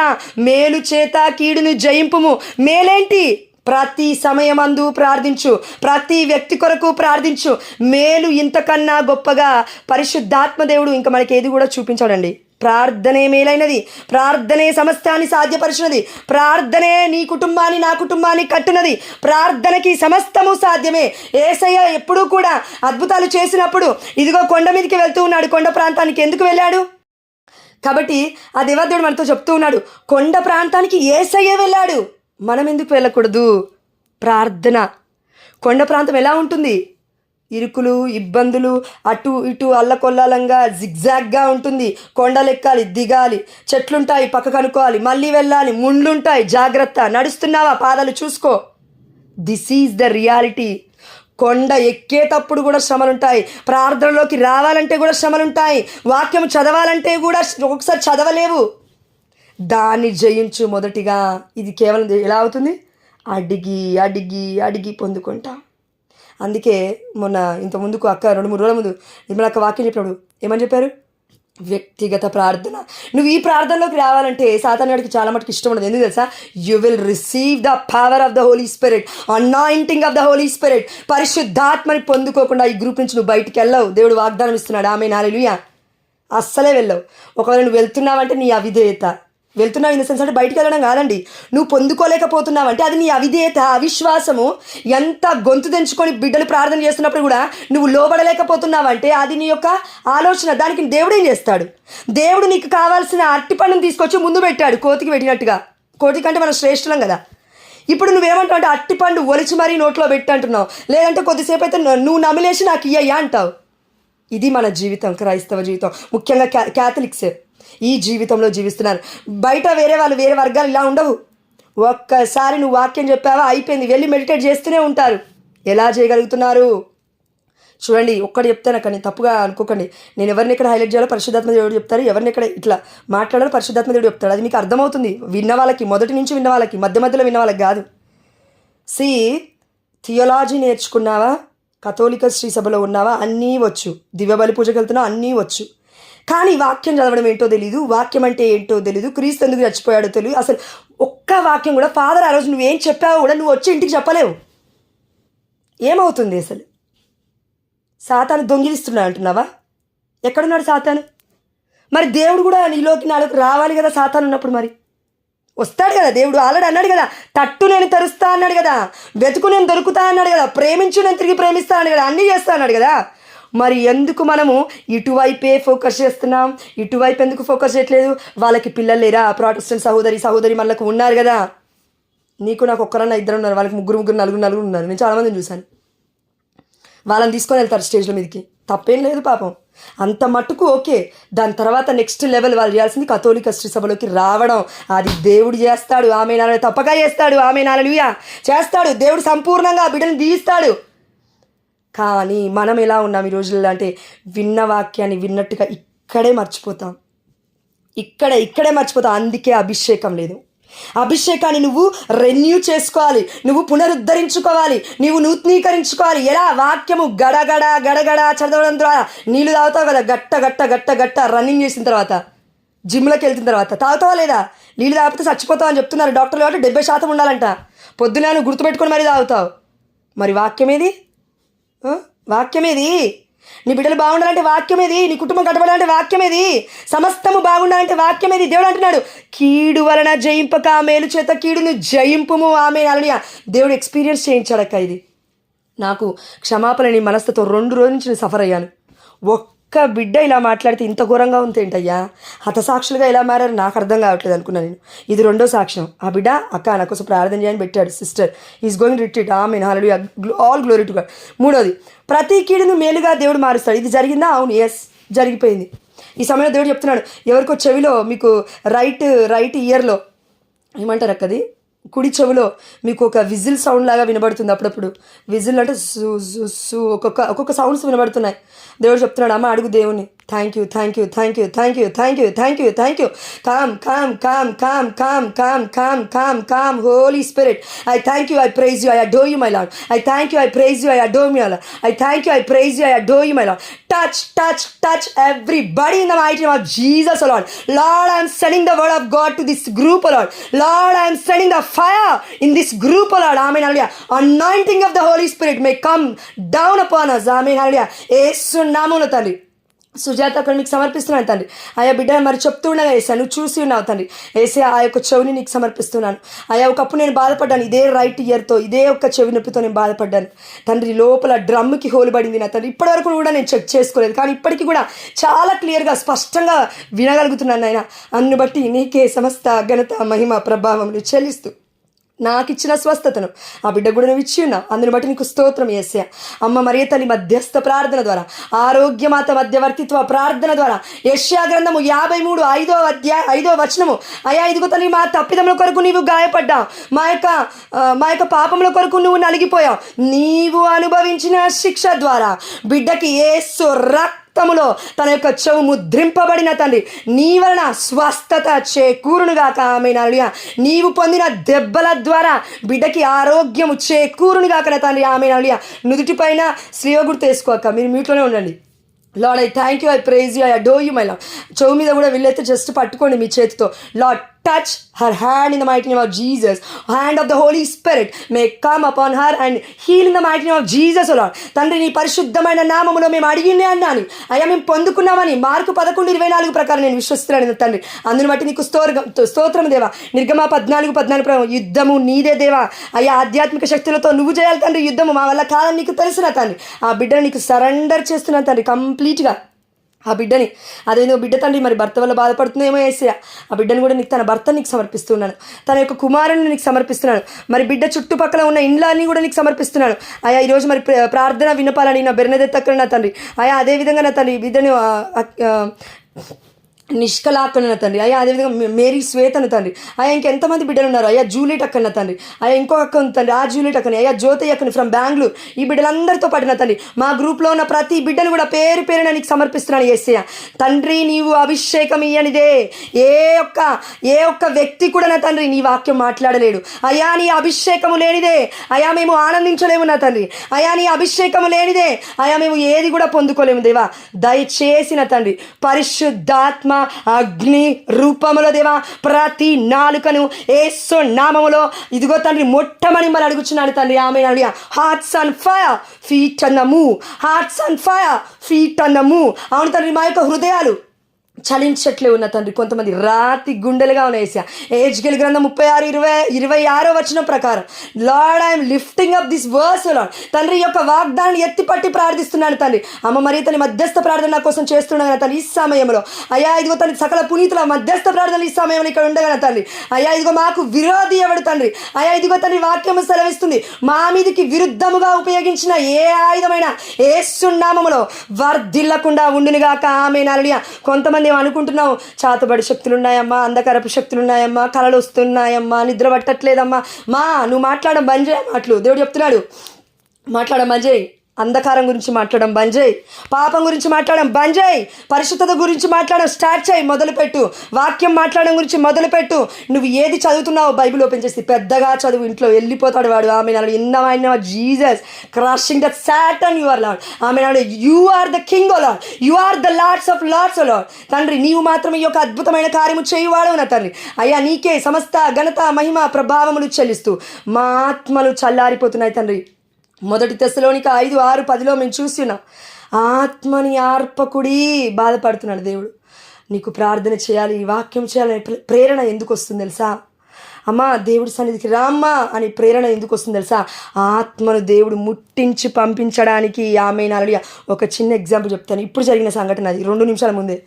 మేలు చేత కీడును జయింపుము. మేలేంటి? ప్రతి సమయమందు ప్రార్థించు, ప్రతి వ్యక్తి కొరకు ప్రార్థించు. మేలు ఇంతకన్నా గొప్పగా పరిశుద్ధాత్మ దేవుడు ఇంకా మనకి ఏది కూడా చూపించాడండి. ప్రార్థనే మేలైనది, ప్రార్థనే సమస్తాన్ని సాధ్యపరిచినది, ప్రార్థనే నీ కుటుంబాన్ని నా కుటుంబాన్ని కట్టునది, ప్రార్థనకి సమస్తము సాధ్యమే. యేసయ్య ఎప్పుడూ కూడా అద్భుతాలు చేసినప్పుడు ఇదిగో కొండ మీదకి వెళ్తూ ఉన్నాడు. కొండ ప్రాంతానికి ఎందుకు వెళ్ళాడు? కాబట్టి ఆ దేవదేవుడు మనతో చెప్తూ ఉన్నాడు, కొండ ప్రాంతానికి యేసయ్య వెళ్ళాడు, మనం ఎందుకు వెళ్ళకూడదు? ప్రార్థన. కొండ ప్రాంతం ఎలా ఉంటుంది? ఇరుకులు, ఇబ్బందులు, అటు ఇటు అల్లకొల్లాలంగా జిగ్జాగ్గా ఉంటుంది. కొండలెక్కాలి, దిగాలి, చెట్లుంటాయి, పక్కకు అనుకోవాలి, మళ్ళీ వెళ్ళాలి, ముండ్లుంటాయి, జాగ్రత్త. నడుస్తున్నావా? పాదాలు చూసుకో. This is the reality. కొండ ఎక్కేటప్పుడు కూడా శ్రమలుంటాయి, ప్రార్థనలోకి రావాలంటే కూడా శ్రమలుంటాయి, వాక్యం చదవాలంటే కూడా ఒకసారి చదవలేవు. దాన్ని జయించు మొదటిగా. ఇది కేవలం ఎలా అవుతుంది? అడిగి అడిగి అడిగి పొందుకుంటా. అందుకే మొన్న ఇంత ముందుకు అక్క 2-3 రోజుల ముందు నిర్మలక్క వాక్యం చెప్పినప్పుడు ఏమని చెప్పారు? వ్యక్తిగత ప్రార్థన. నువ్వు ఈ ప్రార్థనలోకి రావాలంటే సాతాను గాడికి చాలా మటుకు ఇష్టం ఉండదు. ఎందుకు తెలుసా? You will receive the power of the Holy Spirit, anointing of the Holy Spirit. పరిశుద్ధాత్మని పొందుకోకుండా ఈ గ్రూప్ నుంచి నువ్వు బయటికి వెళ్ళవు. దేవుడు వాగ్దానం ఇస్తున్నాడు. ఆమేన్, హల్లెలూయా. అస్సలే వెళ్ళవు. ఒకవేళ నువ్వు వెళ్తున్నావంటే నీ అవిధేయత. వెళ్తున్నావు ఇన్ ద సెన్స్ అంటే బయటికి వెళ్ళడం కాదండి, నువ్వు పొందుకోలేకపోతున్నావంటే అది నీ అవిధేయత, అవిశ్వాసము. ఎంత గొంతు తెంచుకొని బిడ్డలు ప్రార్థన చేస్తున్నప్పుడు కూడా నువ్వు లోబడలేకపోతున్నావంటే అది నీ యొక్క ఆలోచన. దానికి దేవుడు ఏం చేస్తాడు? దేవుడు నీకు కావాల్సిన అరటిపండును తీసుకొచ్చి ముందు పెట్టాడు, కోతికి పెట్టినట్టుగా. కోతి కంటే మనం శ్రేష్ఠులం కదా. ఇప్పుడు నువ్వేమంటావు అంటే అరటిపండు ఒలిచి మరీ నోట్లో పెట్టి అంటున్నావు, లేదంటే కొద్దిసేపు అయితే నువ్వు నమిలేసి నాకు ఇయ్యా అంటావు. ఇది మన జీవితం, క్రైస్తవ జీవితం. ముఖ్యంగా క్యాథలిక్స్ ఈ జీవితంలో జీవిస్తున్నారు. బయట వేరే వాళ్ళు, వేరే వర్గాలు ఇలా ఉండవు. ఒక్కసారి నువ్వు వాక్యం చెప్పావా అయిపోయింది, వెళ్ళి మెడిటేట్ చేస్తూనే ఉంటారు. ఎలా చేయగలుగుతున్నారు? చూడండి, ఒక్కటి చెప్తాను అక్కడ, నేను తప్పుగా అనుకోకండి. నేను ఎవరిని ఎక్కడ హైలైట్ చేయాలో పరిశుద్ధాత్మ దేవుడు చెప్తారు, ఎవరిని ఎక్కడ ఇట్లా మాట్లాడాలో పరిశుద్ధాత్మ దేవుడు చెప్తాడు. అది మీకు అర్థమవుతుంది విన్న వాళ్ళకి, మొదటి నుంచి విన్న వాళ్ళకి, మధ్య మధ్యలో విన్న వాళ్ళకి కాదు. థియోలాజీ నేర్చుకున్నావా? కథోలిక శ్రీ సభలో ఉన్నావా? అన్నీ వచ్చు. దివ్యబలి పూజకి వెళ్తున్నావు, అన్నీ వచ్చు. కానీ వాక్యం చదవడం ఏంటో తెలీదు, వాక్యం అంటే ఏంటో తెలీదు, క్రీస్తు ఎందుకు చచ్చిపోయాడో తెలియదు. అసలు ఒక్క వాక్యం కూడా ఫాదర్ ఆ రోజు నువ్వేం చెప్పావో కూడా నువ్వు వచ్చి ఇంటికి చెప్పలేవు. ఏమవుతుంది అసలు? సాతాను దొంగిలిస్తున్నాడు అంటున్నావా? ఎక్కడున్నాడు సాతాను? మరి దేవుడు కూడా నీలోకి నాలోకి రావాలి కదా. సాతాను ఉన్నప్పుడు మరి వస్తాడు కదా దేవుడు. ఆల్రెడీ అన్నాడు కదా, తట్టు నేను తెరుస్తా అన్నాడు కదా, వెతుకు నేను దొరుకుతా అన్నాడు కదా, ప్రేమించు నేను తిరిగి ప్రేమిస్తా అన్నాడు కదా, అన్నీ చేస్తా అన్నాడు కదా. మరి ఎందుకు మనము ఇటువైపే ఫోకస్ చేస్తున్నాం? ఇటువైపు ఎందుకు ఫోకస్ చేయట్లేదు? వాళ్ళకి పిల్లలు లేరా? ప్రొటెస్టెంట్ సహోదరి మనకు ఉన్నారు కదా. నీకు నాకు ఒక్కరన్నా ఇద్దరు ఉన్నారు, వాళ్ళకి ముగ్గురు నలుగురు ఉన్నారు. నేను చాలామందిని చూశాను. వాళ్ళని తీసుకొని వెళ్తారు స్టేజ్ల మీదకి, తప్పేం లేదు పాపం, అంత మట్టుకు ఓకే. దాని తర్వాత నెక్స్ట్ లెవెల్ వాళ్ళు చేయాల్సింది కథోలిక శ్రీ సభలోకి రావడం. అది దేవుడు చేస్తాడు. ఆమేన్, హల్లెలూయా. తప్పక చేస్తాడు. ఆమేన్, హల్లెలూయా. చేస్తాడు దేవుడు, సంపూర్ణంగా ఆ బిడ్డను దీవిస్తాడు. కానీ మనం ఎలా ఉన్నాం ఈ రోజుల్లో అంటే విన్న వాక్యాన్ని విన్నట్టుగా ఇక్కడే మర్చిపోతాం. ఇక్కడే మర్చిపోతాం. అందుకే అభిషేకం లేదు. అభిషేకాన్ని నువ్వు రెన్యూ చేసుకోవాలి, నువ్వు పునరుద్ధరించుకోవాలి, నువ్వు నూతనీకరించుకోవాలి. ఎలా? వాక్యము గడగడ గడగడ చదవడం ద్వారా. నీళ్ళు తాగుతావు కదా, గట్ట రన్నింగ్ చేసిన తర్వాత, జిమ్లోకి వెళ్తున్న తర్వాత తాగుతావా లేదా? నీళ్ళు తాగితే చచ్చిపోతావు అని చెప్తున్నారు డాక్టర్లు. కాబట్టి 70% ఉండాలంట. పొద్దున నువ్వు గుర్తుపెట్టుకొని మరీ తాగుతావు. మరి వాక్యమేది? వాక్యమేది? నీ బిడ్డలు బాగుండాలంటే వాక్యమేది, నీ కుటుంబం కట్టబడాలంటే వాక్యమేది, సమస్తము బాగుండాలంటే వాక్యమేది. దేవుడు అంటున్నాడు, కీడు వలన జయింపక మేలు చేత కీడును జయింపుము. ఆమె హల్లెలూయా. దేవుడు ఎక్స్పీరియన్స్ చేయించాడక్క. ఇది నాకు క్షమాపణ నీ మనసుతో 2 రోజుల నుంచి నేను సఫర్ అయ్యాను. ఒక్క బిడ్డ ఇలా మాట్లాడితే ఇంత ఘోరంగా ఉంది ఏంటయ్యా, హతసాక్షులుగా ఎలా మారారు నాకు అర్థం కావట్లేదు అనుకున్నాను నేను. ఇది 2వ సాక్ష్యం. ఆ బిడ్డ అక్క నా కోసం ప్రార్థన చేయని పెట్టాడు. Sister is going retreat. Amen, hallelujah. All glory to God. 3వది, ప్రతి కీడును మేలుగా దేవుడు మారుస్తాడు. ఇది జరిగిందా? అవును, ఎస్ జరిగిపోయింది. ఈ సమయంలో దేవుడు చెప్తున్నాడు, ఎవరికో చెవిలో మీకు రైట్ ఇయర్లో ఏమంటారు అక్కది, కుడి చెవిలో మీకు ఒక విజిల్ సౌండ్ లాగా వినబడుతుంది అప్పుడప్పుడు. విజిల్ అంటే ఒక్కొక్క సౌండ్స్ వినబడుతున్నాయి. దేవుడు చెప్తున్నాడు, అమ్మ అడుగు దేవుని. Thank you come Holy Spirit. I thank you, I praise you, I adore you my Lord. I thank you, I praise you, I adore you, I thank you, I praise you, I adore you my Lord. Touch everybody in the mighty name of Jesus, O Lord. Lord, I am sending the word of God to this group, O Lord. Lord, I am sending the fire in this group, O Lord. Amen, hallelujah. Anointing of the Holy Spirit may come down upon us. Amen, hallelujah. యేసు నామములో తండ్రి సుజాత అక్కడ మీకు సమర్పిస్తున్నాను తండ్రి. ఆయా బిడ్డ మరి చెప్తుండగా ఏసా నువ్వు చూసి ఉన్నావు తండ్రి. ఏసే ఆ యొక్క చెవిని నీకు సమర్పిస్తున్నాను. ఆయా ఒకప్పుడు నేను బాధపడ్డాను, ఇదే రైట్ ఇయర్తో ఇదే ఒక్క చెవి నొప్పితో నేను బాధపడ్డాను తండ్రి. లోపల డ్రమ్కి హోల్ పడింది నా తండ్రి. ఇప్పటివరకు కూడా నేను చెక్ చేసుకోలేదు, కానీ ఇప్పటికీ కూడా చాలా క్లియర్గా స్పష్టంగా వినగలుగుతున్నాను ఆయన. అందుని బట్టి నీకే సమస్త ఘనత మహిమ ప్రభావములు చెల్లిస్తూ నాకు ఇచ్చిన స్వస్థతను ఆ బిడ్డ కూడా నువ్వు ఇచ్చి ఉన్నావు. అందుని బట్టి నీకు స్తోత్రం యేసయ్యా. అమ్మ మరియ తల్లి మధ్యస్థ ప్రార్థన ద్వారా, ఆరోగ్యమాత మధ్యవర్తిత్వ ప్రార్థన ద్వారా, యెషయా గ్రంథము 53 5వ వచనము, అయ్యా ఇదిగో తల్లి మా తప్పిదముల కొరకు నీవు గాయపడ్డావు, మా యొక్క పాపముల కొరకు నువ్వు నలిగిపోయావు. నీవు అనుభవించిన శిక్ష ద్వారా బిడ్డకి యేసు రక్తములో తన యొక్క చెవు ముద్రింపబడిన తండ్రి, నీ వలన స్వస్థత చేకూరునుగాక. ఆమేన్. నీవు పొందిన దెబ్బల ద్వారా బిడ్డకి ఆరోగ్యము చేకూరునుగాక తండ్రి. ఆమేన్. నుదుటి పైన శ్రీయ గుర్తు వేసుకోక మీరు మీట్లోనే ఉండండి. Lord, I thank you, I praise you, I adore you my Lord. చెవు మీద కూడా వీళ్ళైతే జస్ట్ పట్టుకోండి మీ చేతితో. Lord, touch her hand in the mighty name of Jesus. Hand of the Holy Spirit may come upon her and heal in the mighty name of Jesus, O Lord. తండ్రి నీ పరిశుద్ధమైన నామములో మేము అడిగిందే అన్నాను అయ్యా, మేము పొందుకున్నామని మార్కు 11:24 ప్రకారం నేను విశ్వసిస్తున్నాను తండ్రి. అందుని బట్టి నీకు స్తోత్రం దేవా. నిర్గమ 14:14 ప్రకారం యుద్ధము నీదే దేవా. అయ్యా ఆధ్యాత్మిక శక్తులతో నువ్వు చేయాలి తండ్రి యుద్ధము, మా వల్ల కాదని నీకు తెలిసిన తండ్రి. ఆ బిడ్డను నీకు సరెండర్ చేస్తున్నాను తండ్రి కంప్లీట్గా. ఆ బిడ్డని అదేదో బిడ్డ తండ్రి మరి భర్త వల్ల బాధపడుతుందేమో యేసయ్యా, ఆ బిడ్డను కూడా నీకు తన భర్తను నీకు సమర్పిస్తున్నాను, తన యొక్క కుమారుని నీకు సమర్పిస్తున్నాను, మరి బిడ్డ చుట్టుపక్కల ఉన్న ఇండ్లన్నీ కూడా నీకు సమర్పిస్తున్నాను. అయా ఈరోజు మరి ప్రార్థన వినపాలని నా బెర్నదెత్తక్కడ నా తండ్రి. అయా అదేవిధంగా నా తండ్రి బిడ్డని నిష్కలాక్కన తండ్రి. అయ్యా అదేవిధంగా మేరీ శ్వేతను తండ్రి. అయ్యా ఇంకెంతమంది బిడ్డలు ఉన్నారు. అయ్యా జూలియట్ అక్కన తండ్రి. అయ్యా ఇంకో అక్క ఉంది తండ్రి, ఆ జూలియట్ అక్కని. అయ్యా జ్యోతి అక్కని ఫ్రమ్ బెంగళూరు. ఈ బిడ్డలందరితో పడిన తండ్రి మా గ్రూప్లో ఉన్న ప్రతి బిడ్డను కూడా పేరు పేరున నీకు సమర్పిస్తున్నాను యేసయ్యా. తండ్రి నీవు అభిషేకం ఇయ్యనిదే ఏ ఒక్క వ్యక్తి కూడా నా తండ్రి నీ వాక్యం మాట్లాడలేడు. అయ్యా నీ అభిషేకము లేనిదే అయ్యా మేము ఆనందించలేము నా తండ్రి. అయ్యా నీ అభిషేకము లేనిదే అయ్యా మేము ఏది కూడా పొందుకోలేము దేవా. దయచేసిన తండ్రి పరిశుద్ధాత్మ అగ్ని రూపములో దేవా ప్రతి నాలుకను యేసు నామములో ఇదిగో తండ్రి మొట్టమని మరి అడుగుచున్నాను తండ్రి. Amen. Hearts on fire, feet on the move. Hearts on fire, feet on the move. అవును తండ్రి, మా యొక్క హృదయాలు చలించట్లే ఉన్న తండ్రి. కొంతమంది రాతి గుండెలుగా ఉన్నాయి యేసయ్యా. హెజ్కేలు గ్రంథం 36:26 వచనం ప్రకారం Lord I'm lifting up this verse Lord. తండ్రి యొక్క వాగ్దానాన్ని ఎత్తిపట్టి ప్రార్థిస్తున్నాను తండ్రి. అమ్మ మరి తన మధ్యస్థ ప్రార్థన నా కోసం చేస్తున్నాను తండ్రి ఈ సమయంలో. అయ్యా ఇదిగో తండ్రి సకల పునీతుల మధ్యస్థ ప్రార్థనలు ఈ సమయంలో ఇక్కడ ఉండగా తండ్రి. అయ్యా ఇదిగో మాకు విరోధి ఎవడు తండ్రి. అయ్యా ఇదిగో తండ్రి వాక్యము సెలవిస్తుంది, మా మీదికి విరుద్ధముగా ఉపయోగించిన ఏ ఆయుధమైన యేసు నామములో వర్ధిల్లకుండా ఉండునుగాక. ఆమేన్. కొంతమంది అనుకుంటున్నావు చాతబడి శక్తులు ఉన్నాయమ్మా, అంధకారపు శక్తులు ఉన్నాయమ్మా, కళలు వస్తున్నాయమ్మా, నిద్ర పట్టట్లేదమ్మా. నువ్వు మాట్లాడడం బంద్ చేయ మాటలు. దేవుడు చెప్తున్నాడు మాట్లాడడం బంద్ చేయి. అంధకారం గురించి మాట్లాడడం బంద్ చేయి, పాపం గురించి మాట్లాడడం బంద్ చేయి, పరిశుద్ధత గురించి మాట్లాడడం స్టార్ట్ చేయి, మొదలుపెట్టు. వాక్యం మాట్లాడడం గురించి మొదలుపెట్టు. నువ్వు ఏది చదువుతున్నావు బైబిల్ ఓపెన్ చేసి పెద్దగా చదువు, ఇంట్లో వెళ్ళిపోతాడు వాడు. ఆమె నాడు ఇన్నమైన Jesus crushing the Satan you are Lord. ఆమె నాడు you are the king O Lord, you are the lords of lords O Lord. తండ్రి నీవు మాత్రమే ఈ యొక్క అద్భుతమైన కార్యము చేయువాడవు నా తండ్రి. అయ్యా నీకే సమస్త ఘనత మహిమ ప్రభావములు చెల్లిస్తూ మా ఆత్మలు చల్లారిపోతున్నాయి తండ్రి. 1 తెస్సలోనిక 5:6-10 మేము చూస్తున్నాం. ఆత్మని ఆర్పకుడి బాధపడుతున్నాడు దేవుడు. నీకు ప్రార్థన చేయాలి, వాక్యం చేయాలని ప్రేరణ ఎందుకు వస్తుంది తెలుసా అమ్మా? దేవుడి సన్నిధికి రామ్మా అని ప్రేరణ ఎందుకు వస్తుంది తెలుసా? ఆత్మను దేవుడు ముట్టించి పంపించడానికి. ఆమేన్. ఒక చిన్న ఎగ్జాంపుల్ చెప్తాను. ఇప్పుడు జరిగిన సంఘటన అది 2 నిమిషాల ముందే.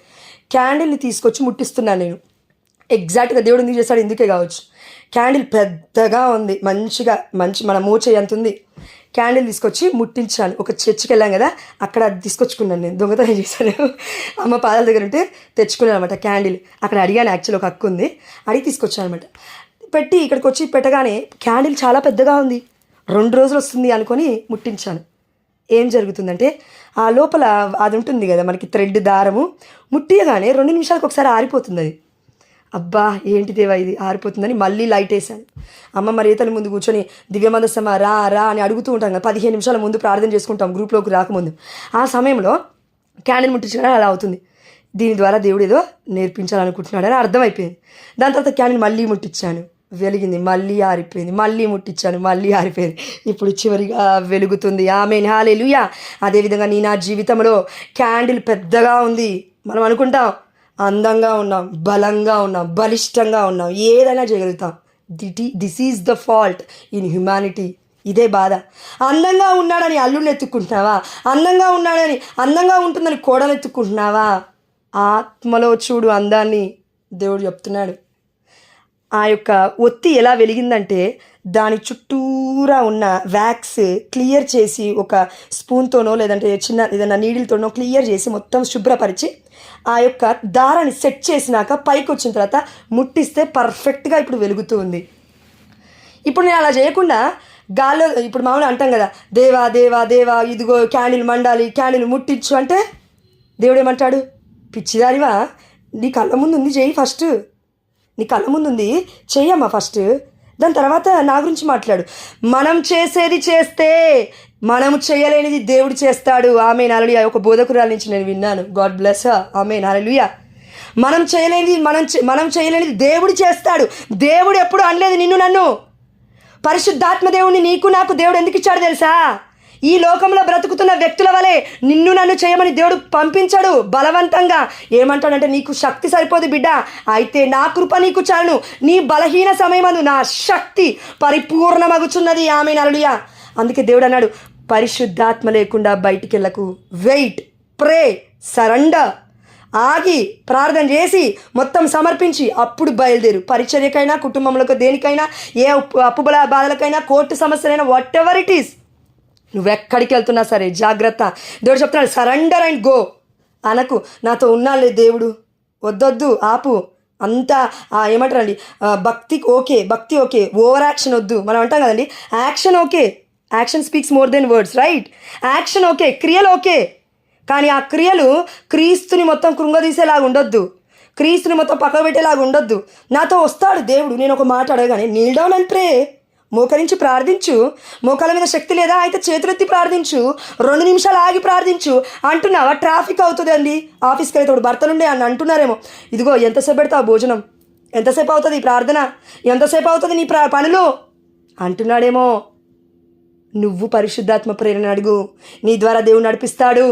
క్యాండిల్ని తీసుకొచ్చి ముట్టిస్తున్నాను నేను. ఎగ్జాక్ట్గా దేవుడు ఎందుకు చేస్తాడు ఎందుకే కావచ్చు. క్యాండిల్ పెద్దగా ఉంది, మన మోచే ఎంత ఉంది. క్యాండిల్ తీసుకొచ్చి ముట్టించాను. ఒక చర్చికి వెళ్ళాం కదా, అక్కడ తీసుకొచ్చుకున్నాను నేను. దొంగతనం చేశాను. అమ్మ పాదాల దగ్గర ఉంటే తెచ్చుకున్నాను అనమాట క్యాండిల్. అక్కడ అడిగాను, యాక్చువల్ ఒక హక్కు ఉంది, అడిగి తీసుకొచ్చాను అనమాట. పెట్టి ఇక్కడికి వచ్చి పెట్టగానే క్యాండిల్ చాలా పెద్దగా ఉంది, 2 రోజులు వస్తుంది అనుకొని ముట్టించాను. ఏం జరుగుతుందంటే ఆ లోపల అది ఉంటుంది కదా మనకి థ్రెడ్ దారము, ముట్టియగానే 2 నిమిషాలకు ఒకసారి ఆరిపోతుంది అది. అబ్బా ఏంటి దేవా ఇది ఆరిపోతుందని మళ్ళీ లైట్ వేసాను. అమ్మ మరి ఏతల ముందు కూర్చొని దివ్యమందసమ్మ రా రా అని అడుగుతూ ఉంటాం కదా, 15 నిమిషాల ముందు ప్రార్థన చేసుకుంటాం గ్రూప్లోకి రాకముందు. ఆ సమయంలో క్యాండిల్ ముట్టించడం అలా అవుతుంది. దీని ద్వారా దేవుడు ఏదో నేర్పించాలనుకుంటున్నాడని అర్థమైపోయింది. దాని తర్వాత క్యాండిల్ మళ్ళీ ముట్టించాను, వెలిగింది, మళ్ళీ ఆరిపోయింది, మళ్ళీ ముట్టించాను, మళ్ళీ ఆరిపోయింది, ఇప్పుడు చివరిగా వెలుగుతుంది. ఆమేన్, హల్లెలూయా. అదేవిధంగా నా జీవితంలో క్యాండిల్ పెద్దగా ఉంది. మనం అనుకుంటాం అందంగా ఉన్నాం, బలంగా ఉన్నాం, బలిష్టంగా ఉన్నాం, ఏదైనా చేయగలుగుతాం. This is the fault in humanity. ఇదే బాధ. అందంగా ఉన్నాడని అల్లుడిని ఎత్తుక్కుంటున్నావా? అందంగా ఉంటుందని కోడలు ఎత్తుక్కుంటున్నావా? ఆత్మలో చూడు అందాన్ని. దేవుడు చెప్తున్నాడు. ఆ యొక్క ఒత్తి ఎలా వెలిగిందంటే దాని చుట్టూరా ఉన్న వ్యాక్స్ క్లియర్ చేసి ఒక స్పూన్తోనో లేదంటే చిన్న ఏదైనా నీడిల్తోనో క్లియర్ చేసి మొత్తం శుభ్రపరిచి ఆ యొక్క దారాన్ని సెట్ చేసినాక పైకి వచ్చిన తర్వాత ముట్టిస్తే పర్ఫెక్ట్గా ఇప్పుడు వెలుగుతూ ఉంది. ఇప్పుడు నేను అలా చేయకుండా గాల్లో ఇప్పుడు మామూలు అంటాం కదా, దేవా దేవా దేవా ఇదిగో క్యాండిల్ మండాలి, క్యాండిల్ ముట్టించు అంటే దేవుడు ఏమంటాడు? పిచ్చిదారివా, నీ కళ్ళ ముందు ఉంది చెయ్యి, ఫస్ట్ నీ కళ్ళ ముందు ఉంది చెయ్యమ్మా ఫస్ట్, దాని తర్వాత నా గురించి మాట్లాడు. మనం చేసేది చేస్తే మనము చేయలేనిది దేవుడు చేస్తాడు. ఆమేన్, హల్లెలూయా. ఒక బోధకురాల నుంచి నేను విన్నాను. God bless her. Amen, hallelujah. మనం చేయలేనిది దేవుడు చేస్తాడు. దేవుడు ఎప్పుడు అనలేదు నిన్ను నన్ను. పరిశుద్ధాత్మ దేవుడిని నీకు నాకు దేవుడు ఎందుకు ఇచ్చాడు తెలుసా? ఈ లోకంలో బ్రతుకుతున్న వ్యక్తుల వలె నిన్ను నన్ను చేయమని దేవుడు పంపించాడు బలవంతంగా. ఏమంటాడంటే, నీకు శక్తి సరిపోదు బిడ్డ, అయితే నా కృప నీకు చాలును, నీ బలహీన సమయమందు నా శక్తి పరిపూర్ణమగుచున్నది. ఆమేన్, హల్లెలూయా. అందుకే దేవుడు అన్నాడు, పరిశుద్ధాత్మ లేకుండా బయటికి వెళ్ళకు. వెయిట్, ప్రే, సరెండర్. ఆగి ప్రార్థన చేసి మొత్తం సమర్పించి అప్పుడు బయలుదేరు. పరిచర్యకైనా, కుటుంబంలోకి, దేనికైనా, ఏ అప్పు బాధలకైనా, కోర్టు సమస్యలైనా, వాట్ ఎవర్ ఇట్ ఈస్, నువ్వెక్కడికి వెళ్తున్నా సరే జాగ్రత్త. దేవుడు చెప్తున్నాడు, సరెండర్ అండ్ గో అనకు. నాతో ఉన్నాలే దేవుడు, వద్దొద్దు, ఆపు. అంతా ఏమంటారండి, భక్తి ఓకే, ఓవర్ యాక్షన్ వద్దు. మనం అంటాం కదండి, action okay, action speaks more than words, right? Action okay, క్రియలు ఓకే, కానీ ఆ క్రియలు క్రీస్తుని మొత్తం కృంగదీసేలాగా ఉండొద్దు, క్రీస్తుని మొత్తం పక్కకు పెట్టేలాగా ఉండొద్దు. నాతో వస్తాడు దేవుడు. నేను ఒక మాట అడగగానే నీల్ డౌన్ అండ్ ప్రే, మోకరించి ప్రార్థించు. మోకాల మీద శక్తి లేదా అయితే చేతులెత్తి ప్రార్థించు, 2 నిమిషాలు ఆగి ప్రార్థించు. అంటున్నావా ట్రాఫిక్ అవుతుంది అండి, ఆఫీస్కి వెళ్తే ఇప్పుడు భర్తలుండే అని అంటున్నారేమో, ఇదిగో ఎంతసేపు పెడతావు భోజనం, ఎంతసేపు అవుతుంది ఈ ప్రార్థన, ఎంతసేపు అవుతుంది నీ పనులు అంటున్నాడేమో. నువ్వు పరిశుద్ధాత్మ ప్రేరణ అడుగు, నీ ద్వారా దేవుడు నడిపిస్తాడు.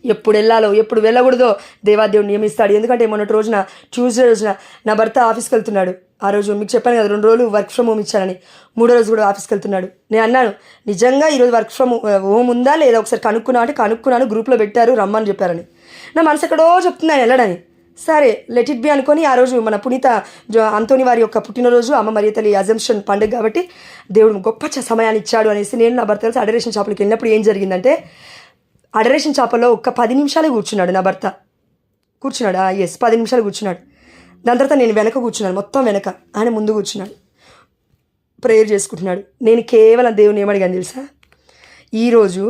ఎప్పుడు వెళ్ళాలో ఎప్పుడు వెళ్ళకూడదో దేవాదేవుడు నియమిస్తాడు. ఎందుకంటే మొన్నటి రోజున ట్యూస్డే రోజున నా భర్త ఆఫీస్కి వెళ్తున్నాడు. ఆ రోజు మీకు చెప్పాను కదా 2 రోజులు వర్క్ ఫ్రమ్ హోమ్ ఇచ్చానని, 3వ రోజు కూడా ఆఫీస్కి వెళ్తున్నాడు. నేను అన్నాను, నిజంగా ఈరోజు వర్క్ ఫ్రమ్ హోమ్ ఉందా లేదా ఒకసారి కనుక్కున్నాను, గ్రూప్లో పెట్టారు రమ్మని చెప్పారని. నా మనసు ఎక్కడో చెప్తుంది ఆయన వెళ్ళడని. సరే లెట్ ఇట్ బి అనుకొని ఆ రోజు మన పునీత అంతోని వారి యొక్క పుట్టినరోజు, అమ్మ మరియ తల్లి అజంప్షన్ పండుగ కాబట్టి దేవుడు గొప్ప సమయాన్ని ఇచ్చాడు అనేసి నేను నా భర్త కలిసి అడరేషన్ షాపులకి వెళ్ళినప్పుడు ఏం జరిగిందంటే, అడరేషన్ షాపులో ఒక్క 10 నిమిషాలే కూర్చున్నాడు నా భర్త. కూర్చున్నాడు, 10 నిమిషాలు కూర్చున్నాడు. దాని తర్వాత నేను వెనక కూర్చున్నాను, మొత్తం వెనక, ఆయన ముందు కూర్చున్నాడు, ప్రేయర్ చేసుకుంటున్నాడు. నేను కేవలం దేవుని ఏమడిగాను తెలుసా? ఈరోజు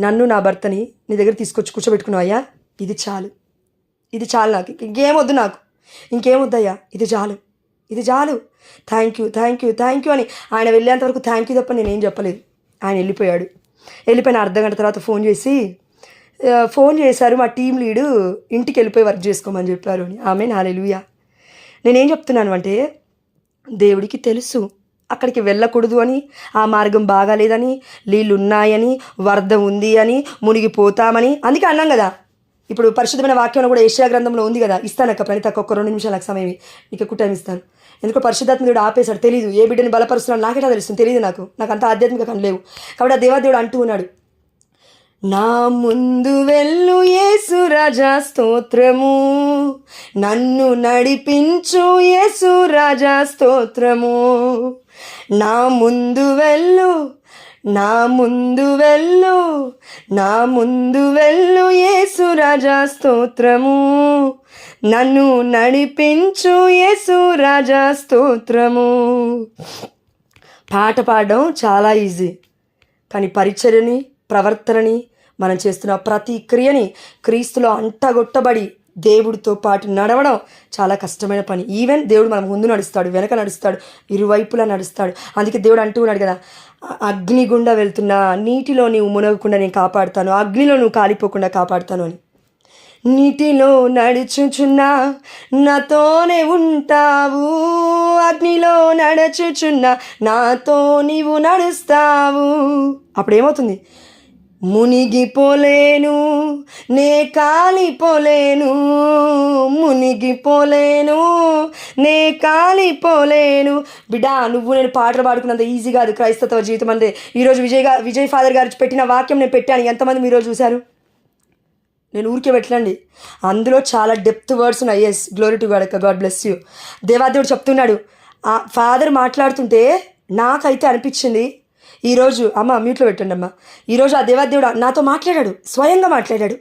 నన్ను నా భర్తని నీ దగ్గర తీసుకొచ్చి కూర్చోబెట్టుకున్నావు అయ్యా, ఇది చాలు నాకు, ఇంకేమొద్దు నాకు, ఇంకేమొద్దయ్యా, ఇది చాలు, థ్యాంక్ యూ అని ఆయన వెళ్ళేంత వరకు థ్యాంక్ యూ తప్ప నేనేం చెప్పలేదు. ఆయన వెళ్ళిపోయిన అర్ధగంట తర్వాత ఫోన్ చేశారు మా టీం లీడు, ఇంటికి వెళ్ళిపోయి వర్క్ చేసుకోమని చెప్పారు అని. ఆమేన్, హల్లెలూయా. నేనేం చెప్తున్నాను అంటే, దేవుడికి తెలుసు అక్కడికి వెళ్ళకూడదు అని, ఆ మార్గం బాగాలేదని, నీళ్ళు ఉన్నాయని, వరద ఉంది అని, మునిగిపోతామని. అందుకే అన్నాం కదా, ఇప్పుడు పరిశుద్ధమైన వాక్యంలో కూడా యెషయా గ్రంథంలో ఉంది కదా, ఇస్తాను అక్క పని తక్కువ 2 నిమిషాలకు సమయం, నీకు ఎక్కువ టైం ఇస్తాను. ఎందుకంటే పరిశుద్ధాత్మ దేవుడు ఆపేశాడు. తెలీదు ఏ బిడ్డని బలపరుస్తున్నాడు నాకేటా తెలుస్తుంది, తెలియదు నాకు అంత ఆధ్యాత్మిక కను లేవు. కాబట్టి ఆ దేవాదేవుడు అంటూ ఉన్నాడు, నా ముందు వెళ్ళు యేసు రాజా స్తోత్రము, నన్ను నడిపించు యేసు రాజా స్తోత్రము, నా ముందు వెళ్ళు యేసు రాజా స్తోత్రము, నన్ను నడిపించు యేసు రాజా స్తోత్రము. పాట పాడడం చాలా ఈజీ, కానీ పరిచర్యని, ప్రవర్తనని, మనం చేస్తున్న ప్రతి క్రియని క్రీస్తులో అంటగొట్టబడి దేవుడితో పాటు నడవడం చాలా కష్టమైన పని. ఈవెన్ దేవుడు మన ముందు నడుస్తాడు, వెనక నడుస్తాడు, ఇరువైపులా నడుస్తాడు. అందుకే దేవుడు అంటూ ఉన్నాడు కదా, అగ్ని గుండా వెళ్తున్నా నీటిలో నీవు మునగకుండా నేను కాపాడుతాను, అగ్నిలో నువ్వు కాలిపోకుండా కాపాడుతాను అని. నీటిలో నడుచుచున్నా నాతోనే ఉంటావు, అగ్నిలో నడుచుచున్నా నాతో నీవు నడుస్తావు. అప్పుడేమవుతుంది? మునిగిపోలేను, నే కాలిపోలేను, మునిగిపోలేను, నే కాలిపోలేను. బిడ్డా, నువ్వు నేను పాటలు పాడుకున్నంత ఈజీ కాదు క్రైస్తవ జీవితం అంటే. ఈరోజు విజయ్ ఫాదర్ గారు పెట్టిన వాక్యం నేను పెట్టాను. ఎంతమంది మీరు చూశారు? నేను ఊరికే పెట్టండి, అందులో చాలా డెప్త్ వర్డ్స్ ఉన్నాయి. Yes, glory to God, God bless you. దేవాదేవుడు చెప్తున్నాడు. ఆ ఫాదర్ మాట్లాడుతుంటే నాకైతే అనిపించింది ఈరోజు, అమ్మ మ్యూట్లో పెట్టండి అమ్మ, ఈరోజు ఆ దేవాదేవుడు నాతో మాట్లాడాడు, స్వయంగా మాట్లాడాడు.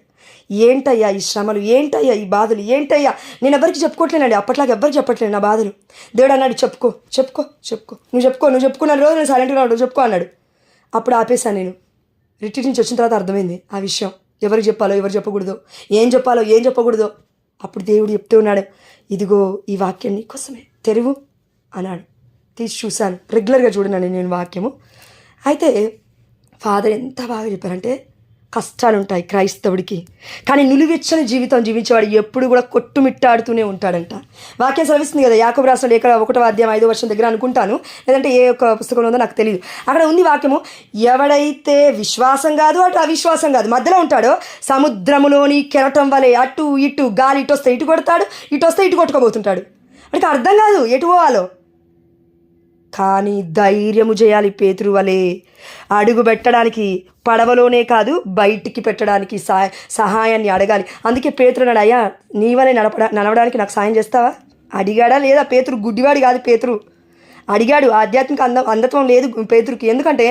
ఏంటయ్యా ఈ శ్రమలు, ఏంటయ్యా ఈ బాధలు, ఏంటయ్యా నేను ఎవరికి చెప్పుకోవట్లేనండి, అప్పట్లాగా ఎవరికి చెప్పట్లేదు నా బాధలు. దేవుడు అన్నాడు, చెప్పుకో చెప్పుకో చెప్పుకో, నువ్వు చెప్పుకున్న రోజు నేను సైలెంట్గా ఉన్నాడు, చెప్పుకో అన్నాడు. అప్పుడు ఆపేశాను నేను. రిట్రీట్ నుంచి వచ్చిన తర్వాత అర్థమైంది ఆ విషయం, ఎవరికి చెప్పాలో ఎవరు చెప్పకూడదో, ఏం చెప్పాలో ఏం చెప్పకూడదో. అప్పుడు దేవుడు చెప్తూ ఉన్నాడు, ఇదిగో ఈ వాక్యం నీకోసమే, తెరువు అన్నాడు. తీసి చూశాను. రెగ్యులర్గా చూడనండి నేను వాక్యము. అయితే ఫాదర్ ఎంత బాగా చెప్పారంటే, కష్టాలు ఉంటాయి క్రైస్తవుడికి, కానీ నిలువెచ్చని జీవితం జీవించేవాడు ఎప్పుడు కూడా కొట్టుమిట్టాడుతూనే ఉంటాడంట. వాక్యం సెలవిస్తుంది కదా, యాకోబు రాసిన లేఖ 1వ అధ్యాయం 5వ వచనం దగ్గర అనుకుంటాను, లేదంటే ఏ ఒక్క పుస్తకంలో ఉందో నాకు తెలియదు. అక్కడ ఉంది వాక్యము, ఎవడైతే విశ్వాసం కాదు అటు అవిశ్వాసం కాదు మధ్యలో ఉంటాడో, సముద్రములోని కెరటం వలె అటు ఇటు, గాలి ఇటు వస్తే ఇటు కొడతాడు, ఇటు వస్తే ఇటు కొట్టుకోబోతుంటాడు. వాడికి అర్థం కాదు ఎటు పోవాలో. కానీ ధైర్యము చేయాలి పేతురు వలె. అడుగు పెట్టడానికి పడవలోనే కాదు బయటికి పెట్టడానికి సహాయాన్ని అడగాలి. అందుకే పేతురు అన్నాడు, అయ్యా నీ వలె నడవడానికి నాకు సాయం చేస్తావా? అడిగాడా లేదా? పేతురు గుడ్డివాడు కాదు, పేతురు అడిగాడు. ఆధ్యాత్మిక అంధత్వం లేదు పేతురుకి, ఎందుకంటే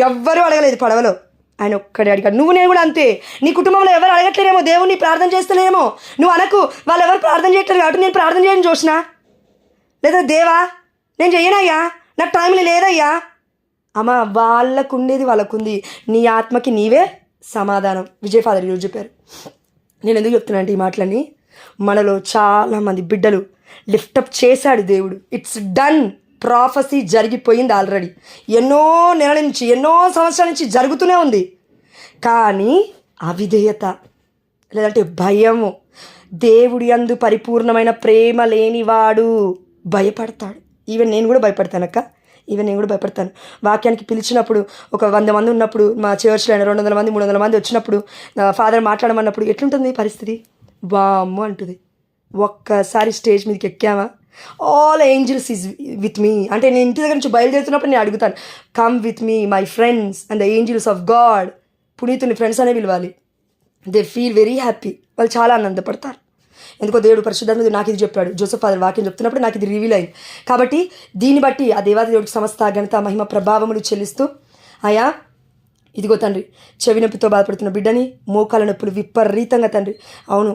ఎవ్వరూ అడగలేదు పడవలో, ఆయన ఒక్కడే అడిగాడు. నువ్వు నేను కూడా అంతే. నీ కుటుంబంలో ఎవరు అడగట్లేరేమో, దేవుణ్ణి ప్రార్థన చేస్తలేమో, నువ్వు అనకు వాళ్ళు ఎవరు ప్రార్థన చేయట్లేదు కాబట్టి నేను ప్రార్థన చేయని చూసినా, లేదా దేవా నేను చెయ్యనయ్యా, నాకు టైం లేదయ్యా. అమ్మ, వాళ్ళకు ఉండేది వాళ్ళకుంది, నీ ఆత్మకి నీవే సమాధానం. విజయ్ ఫాదర్ ఈరోజు చెప్పారు. నేను ఎందుకు చెప్తున్నా అంటే ఈ మాటలన్నీ, మనలో చాలామంది బిడ్డలు లిఫ్టప్ చేశాడు దేవుడు. ఇట్స్ డన్, ప్రాఫెసీ జరిగిపోయింది ఆల్రెడీ. ఎన్నో నెలల నుంచి, ఎన్నో సంవత్సరాల నుంచి జరుగుతూనే ఉంది. కానీ అవిధేయత, లేదంటే భయము, దేవుడి యందు పరిపూర్ణమైన ప్రేమ లేనివాడు భయపడతాడు. ఈవెన్ నేను కూడా భయపడతానక్క, నేను కూడా భయపడతాను. వాక్యానికి పిలిచినప్పుడు ఒక 100 మంది ఉన్నప్పుడు, మా చర్చ్లో 200 మంది 300 మంది వచ్చినప్పుడు, ఫాదర్ మాట్లాడమన్నప్పుడు ఎట్లుంటుంది పరిస్థితి? వామ్మో అంటుంది. ఒక్కసారి స్టేజ్ మీదకి ఎక్కామా, all angels is with me అంటే, నేను ఇంటి దగ్గర నుంచి బయలుదేరుతున్నప్పుడు నేను అడుగుతాను, come with me my friends and the angels of God. పునీతుని ఫ్రెండ్స్ అనే పిలవాలి. దే ఫీల్ వెరీ హ్యాపీ, వాళ్ళు చాలా ఆనందపడతారు. ఎందుకో దేవుడు పరిశుద్ధాత్మ నాకు ఇది చెప్పాడు. జోసెఫ్ ఫాదర్ వాక్యం చెప్తున్నప్పుడు నాకు ఇది రివీల్ అయింది. కాబట్టి దీన్ని బట్టి ఆ దేవాది దేవుడికి సమస్త ఘనత మహిమ ప్రభావములు చెల్లిస్తూ, అయా ఇదిగో తండ్రి, చెవి నొప్పితో బాధపడుతున్న బిడ్డని, మోకాల నొప్పులు విపరీతంగా తండ్రి, అవును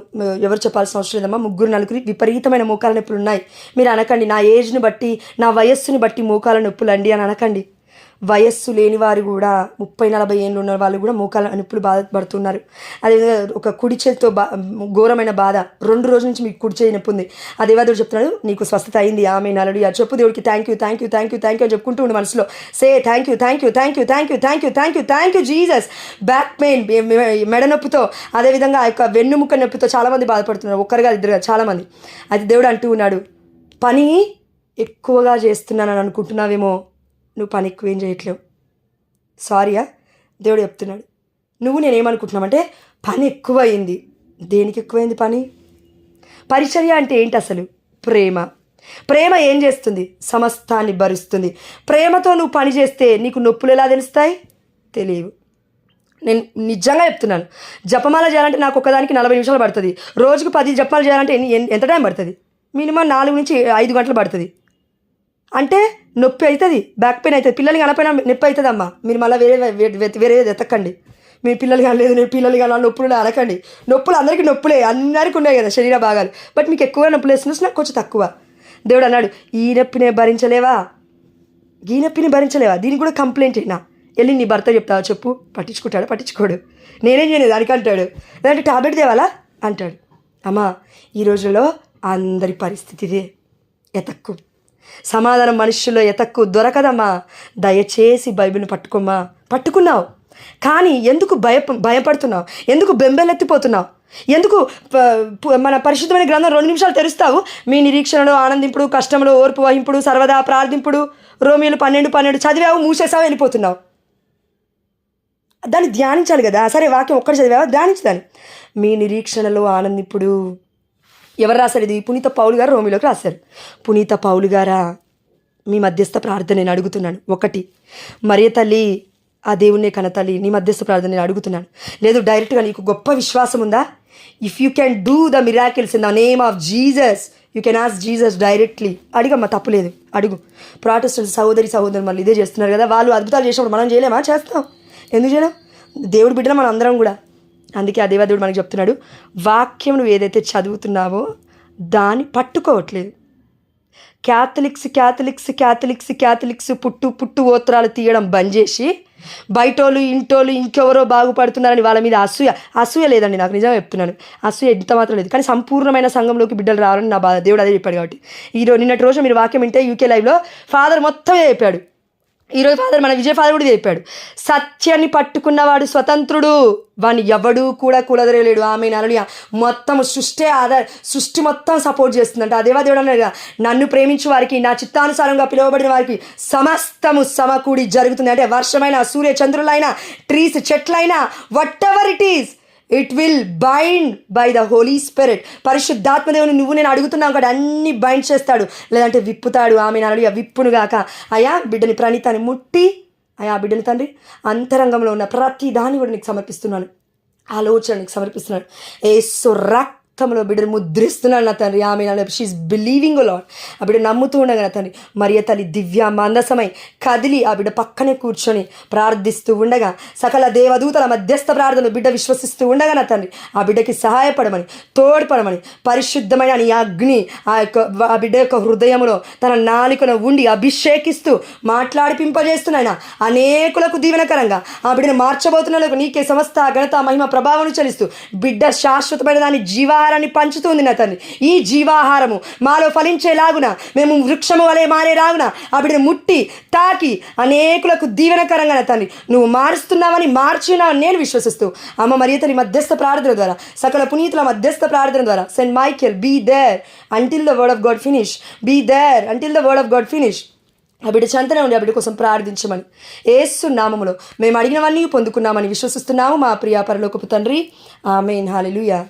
ఎవరు చెప్పాల్సిన అవసరం లేదమ్మా, 3-4 విపరీతమైన మోకాల నొప్పులు ఉన్నాయి. మీరు అనకండి నా ఏజ్ని బట్టి, నా వయస్సుని బట్టి మోకాల నొప్పులు అండి అని అనకండి. వయస్సు లేని వారు కూడా 30-40 ఏళ్ళు ఉన్న వాళ్ళు కూడా మోకాల నొప్పులు బాధపడుతున్నారు. అదేవిధంగా ఒక కుడి చేతితో ఘోరమైన బాధ, 2 రోజుల నుంచి మీకు కుడి చేయి నొప్పి ఉంది. ఆ దేవాదేవుడు చెప్తున్నాడు, నీకు స్వస్థత అయింది, ఆమె నలుడు. చెప్పు దేవుడికి thank you thank you thank you thank you అని చెప్పుకుంటూ ఉండి మనసులో say thank you thank you thank you thank you thank you thank you thank you Jesus. Back pain, మెడ నొప్పితో, అదేవిధంగా ఆ యొక్క వెన్నుముక్క నొప్పితో చాలామంది బాధపడుతున్నారు, ఒక్కరుగా ఇద్దరుగా చాలామంది. అది దేవుడు అంటూ ఉన్నాడు, పని ఎక్కువగా చేస్తున్నానని అనుకుంటున్నావేమో, నువ్వు పని ఎక్కువ ఏం చేయట్లేవు. సారీయా, దేవుడు చెప్తున్నాడు. నువ్వు నేనేమనుకుంటున్నామంటే పని ఎక్కువైంది. దేనికి ఎక్కువైంది పని? పరిచర్య అంటే ఏంటి అసలు? ప్రేమ. ప్రేమ ఏం చేస్తుంది? సమస్తాన్ని భరిస్తుంది. ప్రేమతో నువ్వు పని చేస్తే నీకు నొప్పులు ఎలా తెలుస్తాయి? తెలియవు. నేను నిజంగా చెప్తున్నాను. జపమాల చేయాలంటే నాకు ఒక్కదానికి 40 నిమిషాలు పడుతుంది. రోజుకు 10 జపమాలు చేయాలంటే ఎంత టైం పడుతుంది? మినిమం 4 నుంచి 5 గంటలు పడుతుంది. అంటే నొప్పి అవుతుంది, బ్యాక్ పెయిన్ అవుతుంది. పిల్లలకి అనపోయినా నొప్పి అవుతుందమ్మా. మీరు మళ్ళీ వేరే ఎత్తకండి. మీ పిల్లలు కానీ లేదు, నేను పిల్లలు కానీ నొప్పులు అనకండి. నొప్పులు అందరికీ నొప్పులే, అందరికీ ఉన్నాయి కదా శరీర భాగాలు. బట్ మీకు ఎక్కువగా నొప్పులు వేస్తున్నా, నాకు కొంచెం తక్కువ. దేవుడు అన్నాడు, ఈ నొప్పిని భరించలేవా, ఈ నొప్పిని భరించలేవా, దీనికి కూడా కంప్లైంట్ అయినా వెళ్ళి నీ భర్త చెప్తావా? చెప్పు. పట్టించుకుంటాడు? పట్టించుకోడు. నేనేం చేయలేదు దానికి అంటాడు. లేదంటే టాబ్లెట్ తేవాలా అంటాడు. అమ్మా, ఈ రోజుల్లో అందరి పరిస్థితి ఇదే. ఎతక్కు సమాధానం మనుషుల్లో ఎతక్కు దొరకదమ్మా. దయచేసి బైబిల్ని పట్టుకోమ్మా. పట్టుకున్నావు కానీ ఎందుకు భయపడుతున్నావు? ఎందుకు బెంబెలెత్తిపోతున్నావు? ఎందుకు మన పరిశుద్ధమైన గ్రంథం 2 నిమిషాలు తెరుస్తావు, మీ నిరీక్షణలో ఆనందింపుడు, కష్టంలో ఓర్పు వహింపుడు, సర్వదా ప్రార్థింపుడు, రోమియోలు 12:12 చదివావు, మూసేసావు, వెళ్ళిపోతున్నావు. దాన్ని ధ్యానించాలి కదా. సరే వాక్యం ఒక్కటి చదివావా, ధ్యానించదాన్ని. మీ నిరీక్షణలో ఆనందింపుడు. ఎవరు రాశారు ఇది? పునీత పౌలు గారు రోమిలోకి రాశారు. పునీత పౌలు గారా, మీ మధ్యస్థ ప్రార్థన నేను అడుగుతున్నాను. 1 మరియ తల్లి, ఆ దేవుణ్ణే కన్న తల్లి, నీ మధ్యస్థ ప్రార్థన నేను అడుగుతున్నాను. లేదు డైరెక్ట్గా నీకు గొప్ప విశ్వాసం ఉందా? If you can do the miracles in the name of Jesus, you can ask Jesus directly. అడిగమ్మా, తప్పులేదు, అడుగు. ప్రొటెస్టెంట్ సహోదరి మళ్ళీ ఇదే చేస్తున్నారు కదా. వాళ్ళు అద్భుతాలు చేసినప్పుడు మనం చేయలేమా? చేస్తాం. ఎందుకు చేయలేం? దేవుడు బిడ్డలు మనం అందరం కూడా. అందుకే ఆ దేవదేవుడు మనకు చెప్తున్నాడు, వాక్యం నువ్వు ఏదైతే చదువుతున్నావో దాన్ని పట్టుకోవట్లేదు. క్యాథలిక్స్ పుట్టు ఓత్రాలు తీయడం బంద్ చేసి బయటోళ్ళు ఇంటోళ్ళు ఇంకెవరో బాగుపడుతున్నారని వాళ్ళ మీద అసూయ లేదండి. నాకు నిజంగా చెప్తున్నాను, అసూయ ఎంత మాత్రం లేదు. కానీ సంపూర్ణమైన సంఘంలోకి బిడ్డలు రావాలని నా బాధ. దేవుడు అదే చెప్పాడు. కాబట్టి నిన్నటి రోజు మీరు వాక్యం వింటే యూకే లైవ్లో ఫాదర్ మొత్తమే చెప్పాడు. ఈరోజు ఫాదర్, మన విజయ్ ఫాదర్ కూడా చెప్పాడు, సత్యాన్ని పట్టుకున్నవాడు స్వతంత్రుడు, వాడిని ఎవడు కూడా కూడదరలేడు. ఆమె నలుయ మొత్తం సృష్టి మొత్తం సపోర్ట్ చేస్తుందంట. ఆ దేవాదేవుడు అన్నాడు, నన్ను ప్రేమించు వారికి, నా చిత్తానుసారంగా పిలువబడిన వారికి సమస్తము సమకూడి జరుగుతుంది. అంటే వర్షమైనా, సూర్య చంద్రులైనా, ట్రీస్ చెట్లైనా, whatever it is, it will bind by the Holy Spirit. పరిశుద్ధాత్మదేవుని నువ్వు నేను అడుగుతున్నావు కదా, అన్ని బైండ్ చేస్తాడు, లేదంటే విప్పుతాడు. ఆమె నాడు విప్పును గాక. అయా బిడ్డని ప్రణీతాన్ని ముట్టి, అయా బిడ్డని తండ్రి అంతరంగంలో ఉన్న ప్రతి దాన్ని కూడా నీకు సమర్పిస్తున్నాను, ఆలోచన నీకు సమర్పిస్తున్నాను. యేసు రక్తంలో బిడ్డను ముద్రిస్తున్నాను నా తండ్రి. ఆమె షీఈస్ బిలీవింగ్ లార్డ్. ఆ బిడ్డ నమ్ముతూ ఉండగా నా తండ్రి, మరియ తల్లి దివ్య మందసమై కదిలి ఆ బిడ్డ పక్కనే కూర్చొని ప్రార్థిస్తూ ఉండగా, సకల దేవదూతల మధ్యస్థ ప్రార్థనలు బిడ్డ విశ్వసిస్తూ ఉండగా నా తండ్రి, ఆ బిడ్డకి సహాయపడమని, తోడ్పడమని, పరిశుద్ధమైన నీ అగ్ని ఆ బిడ్డ యొక్క హృదయంలో తన నాలుకను ఉండి అభిషేకిస్తూ మాట్లాడిపింపజేస్తున్నాయినా అనేకులకు దీవెనకరంగా ఆ బిడ్డను మార్చబోతున్నందుకు నీకే సమస్త ఘనత మహిమ ప్రభావం చెల్లిస్తూ బిడ్డ శాశ్వతమైన దాని జీవాహారాన్ని పంచుతుంది నా తండ్రి. ఈ జీవాహారము మాలో ఫలించేలాగున, మేము వృక్షము వలె మారేలాగున ఆ బిడ్డను ముట్టి తాకి అనేకులకు దీవెనకరంగా నా తండ్రి నువ్వు మారుస్తున్నావని, మార్చున్నావని నేను విశ్వసిస్తూ అమ్మ మరియ తల్లి మధ్యస్థ ప్రార్థన ద్వారా, సకల పునీతుల మధ్యస్థ ప్రార్థన ద్వారా, Saint Michael be there until the word of God finish, be there until the word of God finish. ఆ బిడ్డ చెంతనే ఉండి ఆ బిడ్డ కోసం ప్రార్థించమని యేసు నామములో మేము అడిగినవన్నీ పొందుకున్నామని విశ్వసిస్తున్నాము మా ప్రియ పరలోకపు తండ్రి. ఆమేన్. హల్లెలూయా.